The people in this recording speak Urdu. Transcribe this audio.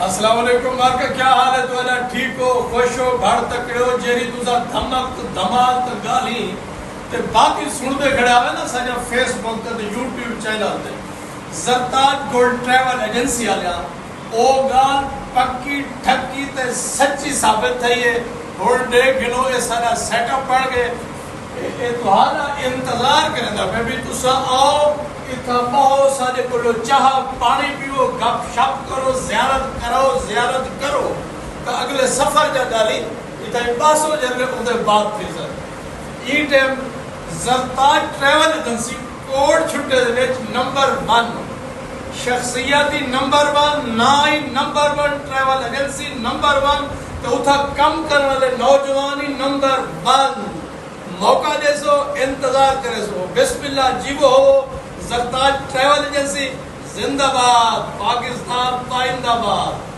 السلام علیکم مارکا کیا حال ہے؟ تو ٹھیک ہو، خوش ہو، گھر تکڑے ہو، جیری تُسا دھمک دھمال تے گالی تے باقی سن دے کھڑے آوے نا سجا فیس بک تے یوٹیوب چینل تے Zartaj gold travel agency Alia او گال پکی ٹھکی تے سچی ثابت تھی ہے۔ ہن ڈے گنو اے سارا سیٹ اپ پڑ گئے اے تہاڈا انتظار کرندا میں بھی تُسا آؤ اتھا بہو سارے کلو چاہ پانی پیو گپ شپ کرو زیارت کرو تو اگلے سفر جا گالی اتھا پاسو جنگے اندے بات تھی سر ای ٹیم زرتاج ٹریول ایجنسی کوڈ چھٹے دے نمبر 1 شخصیتی نمبر 1 نائی نمبر 1 ٹریول ایجنسی نمبر 1 تو اتھا کم کرنے والے نوجوانی نمبر 1 موقع دے سو انتظار کرے سو بسم اللہ جیو ہو زرتاج ٹریول ایجنسی زندہ باد پاکستان پائندہ باد۔